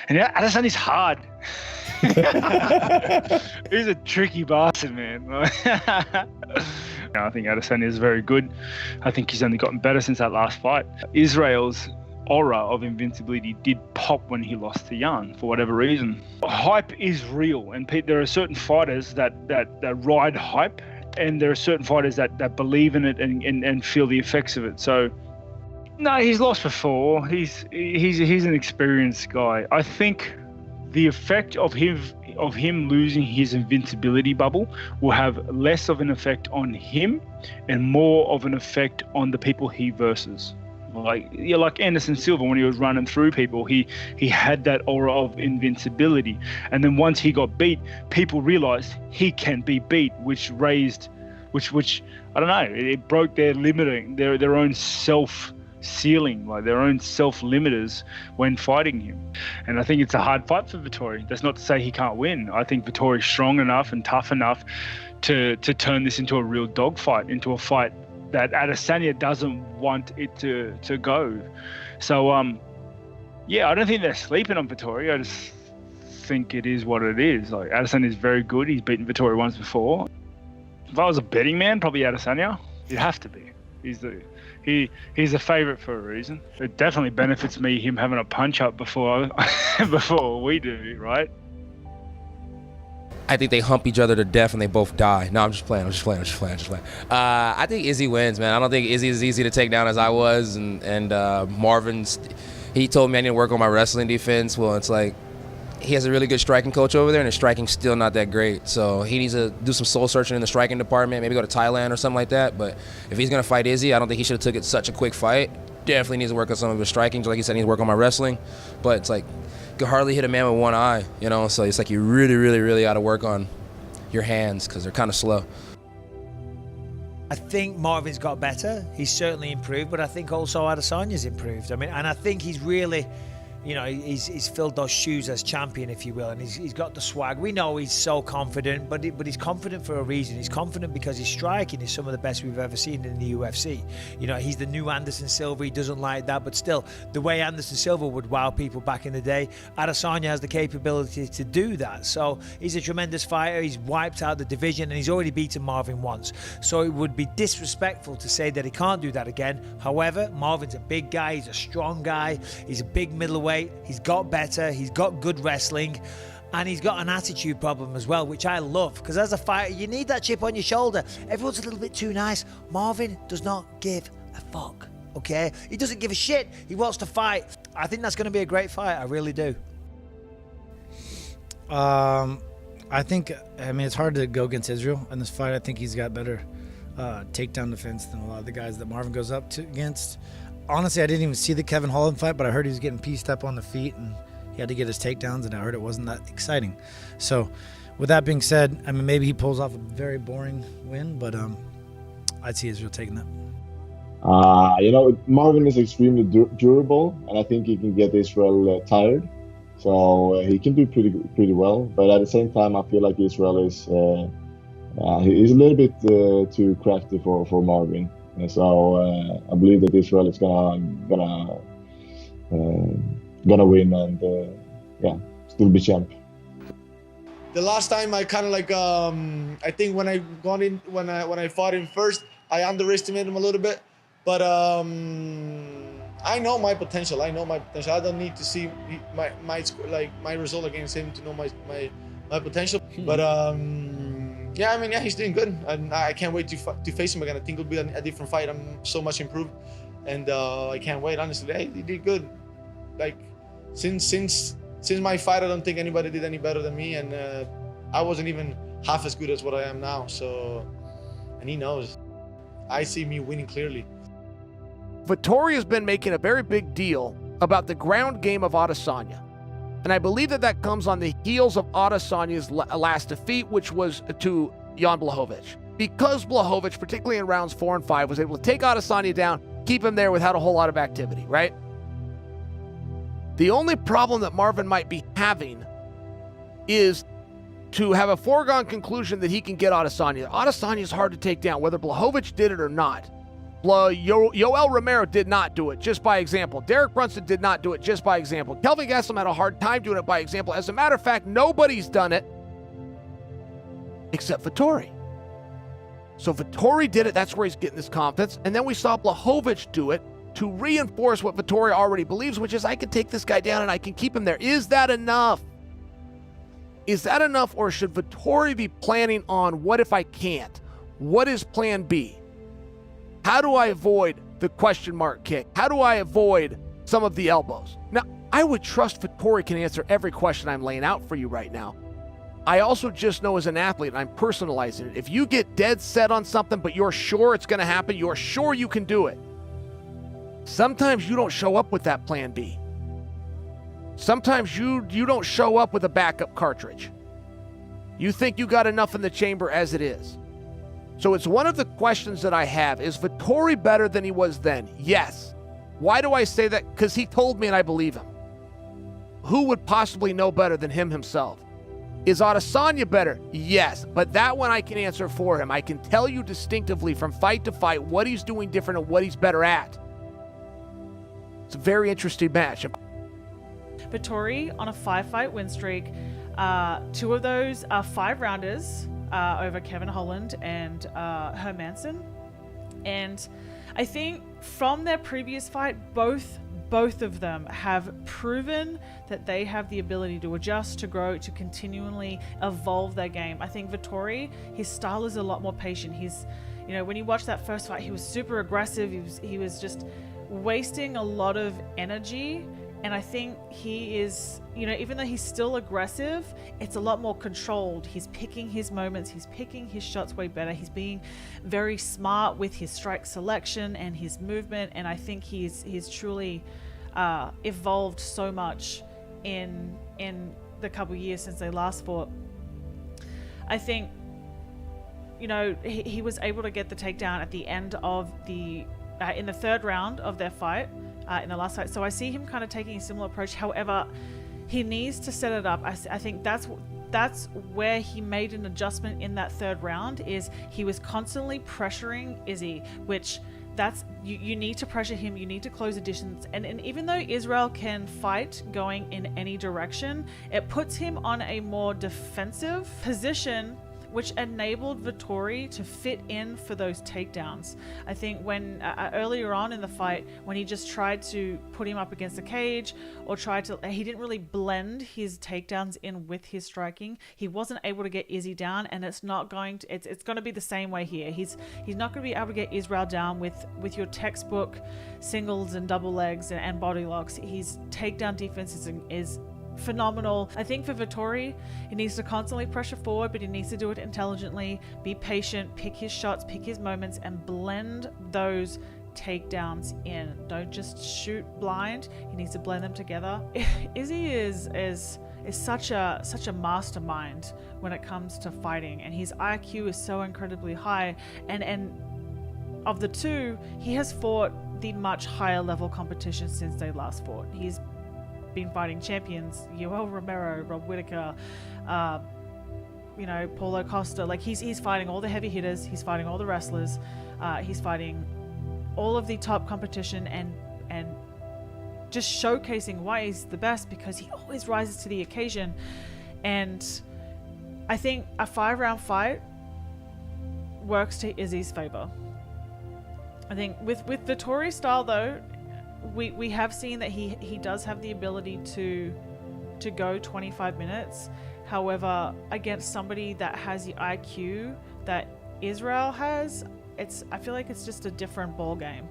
And yeah, Adesanya's hard. He's a tricky bastard, man. I think Adesanya is very good. I think he's only gotten better since that last fight. Israel's aura of invincibility did pop when he lost to Young for whatever reason. Hype is real, and there are certain fighters that ride hype, and there are certain fighters that believe in it and feel the effects of it. So no, he's lost before. He's an experienced guy. I think the effect of him losing his invincibility bubble will have less of an effect on him and more of an effect on the people he versus. Like Anderson Silva, when he was running through people, he had that aura of invincibility, and then once he got beat, people realized he can be beat, which I don't know, it broke their limiting, their own self ceiling, like their own self limiters when fighting him. And I think it's a hard fight for Vettori. That's not to say he can't win. I think Vettori's strong enough and tough enough to turn this into a real dogfight, into a fight that Adesanya doesn't want it to go. So yeah, I don't think they're sleeping on Vettori. I just think it is what it is. Like, Adesanya is very good. He's beaten Vettori once before. If I was a betting man, probably Adesanya. You'd have to be. He's a favorite for a reason. It definitely benefits me, him having a punch up before we do, right? I think they hump each other to death and they both die. No, I'm just playing. I think Izzy wins, man. I don't think Izzy is easy to take down as I was. And Marvin's, he told me I need to work on my wrestling defense. Well, it's like, he has a really good striking coach over there, and his striking's still not that great. So he needs to do some soul searching in the striking department, maybe go to Thailand or something like that. But if he's going to fight Izzy, I don't think he should have took it such a quick fight. Definitely needs to work on some of his striking. Like he said, he needs to work on my wrestling. But it's like, you can hardly hit a man with one eye, you know? So it's like you really, really, really got to work on your hands because they're kind of slow. I think Marvin's got better. He's certainly improved, but I think also Adesanya's improved. I mean, and I think he's really, you know, he's filled those shoes as champion, if you will, and he's got the swag. We know he's so confident, but he's confident for a reason. He's confident because his striking is some of the best we've ever seen in the UFC. You know, he's the new Anderson Silva. He doesn't like that, but still, the way Anderson Silva would wow people back in the day, Adesanya has the capability to do that. So he's a tremendous fighter. He's wiped out the division, and he's already beaten Marvin once. So it would be disrespectful to say that he can't do that again. However, Marvin's a big guy. He's a strong guy. He's a big middleweight. He's got better, he's got good wrestling, and he's got an attitude problem as well, which I love, because as a fighter, you need that chip on your shoulder. Everyone's a little bit too nice. Marvin does not give a fuck, okay? He doesn't give a shit. He wants to fight. I think that's going to be a great fight. I really do. I mean, it's hard to go against Israel in this fight. I think he's got better takedown defense than a lot of the guys that Marvin goes up against. Honestly, I didn't even see the Kevin Holland fight, but I heard he was getting pieced up on the feet and he had to get his takedowns, and I heard it wasn't that exciting. So with that being said, I mean, maybe he pulls off a very boring win, but I'd see Israel taking that. You know, Marvin is extremely durable, and I think he can get Israel tired. So he can do pretty well, but at the same time, I feel like Israel is he's a little bit too crafty for Marvin. So I believe that Israel is gonna win and still be champ. The last time I kind of like I think when I fought him first, I underestimated him a little bit, but I know my potential. I don't need to see my result against him to know my potential. But yeah, I mean, yeah, he's doing good, and I can't wait to face him again. I think it'll be a different fight. I'm so much improved, and I can't wait. Honestly, he did good. Like since my fight, I don't think anybody did any better than me, and I wasn't even half as good as what I am now. So, and he knows. I see me winning clearly. Vettori has been making a very big deal about the ground game of Adesanya. And I believe that comes on the heels of Adesanya's last defeat, which was to Jan Blachowicz. Because Blachowicz, particularly in rounds 4 and 5, was able to take Adesanya down, keep him there without a whole lot of activity, right? The only problem that Marvin might be having is to have a foregone conclusion that he can get Adesanya. Adesanya is hard to take down, whether Blachowicz did it or not. Yoel Romero did not do it, just by example. Derek Brunson did not do it, just by example. Kelvin Gastelum had a hard time doing it by example. As a matter of fact, nobody's done it except Vettori. So Vettori did it. That's where he's getting his confidence. And then we saw Blachowicz do it to reinforce what Vettori already believes, which is I can take this guy down and I can keep him there. Is that enough? Is that enough, or should Vettori be planning on what if I can't? What is plan B? How do I avoid the question mark kick? How do I avoid some of the elbows? Now, I would trust Vettori can answer every question I'm laying out for you right now. I also just know as an athlete, and I'm personalizing it, if you get dead set on something, but you're sure it's going to happen, you're sure you can do it, sometimes you don't show up with that plan B. Sometimes you don't show up with a backup cartridge. You think you got enough in the chamber as it is. So it's one of the questions that I have. Is Vettori better than he was then? Yes. Why do I say that? Because he told me and I believe him. Who would possibly know better than him himself? Is Adesanya better? Yes. But that one I can answer for him. I can tell you distinctively from fight to fight what he's doing different and what he's better at. It's a very interesting match. Vettori on a 5-fight win streak. 2 of those are 5-rounders. Over Kevin Holland and Hermanson. And I think from their previous fight, both of them have proven that they have the ability to adjust, to grow, to continually evolve their game. I think Vettori, his style is a lot more patient. He's, when you watch that first fight, he was super aggressive. He was just wasting a lot of energy. And I think he is, even though he's still aggressive, it's a lot more controlled. He's picking his moments. He's picking his shots way better. He's being very smart with his strike selection and his movement. And I think he's truly evolved so much in the couple years since they last fought. I think, he was able to get the takedown at the end of in the 3rd round of their fight. In the last fight. So I see him kind of taking a similar approach. However, he needs to set it up. I think that's where he made an adjustment in that 3rd round, is he was constantly pressuring Izzy, which that's you need to pressure him. You need to close the distance. And even though Israel can fight going in any direction, it puts him on a more defensive position, which enabled Vettori to fit in for those takedowns. I think when earlier on in the fight, when he just tried to put him up against the cage or he didn't really blend his takedowns in with his striking. He wasn't able to get Izzy down, and it's going to be the same way here. He's not going to be able to get Israel down with your textbook singles and double legs and body locks. His takedown defense is phenomenal. I think for Vettori, he needs to constantly pressure forward, but he needs to do it intelligently, be patient, pick his shots, pick his moments, and blend those takedowns in. Don't just shoot blind. He needs to blend them together. Izzy is such a mastermind when it comes to fighting, and his IQ is so incredibly high. And of the 2, he has fought the much higher level competition since they last fought. He's been fighting champions, Yoel Romero, Rob Whittaker, Paulo Costa. Like he's fighting all the heavy hitters. He's fighting all the wrestlers. He's fighting all of the top competition and just showcasing why he's the best, because he always rises to the occasion. And I think a 5-round fight works to Izzy's favor. I think with Vettori's style though, we have seen that he does have the ability to go 25 minutes. However, against somebody that has the IQ that Israel has, I feel like it's just a different ball game.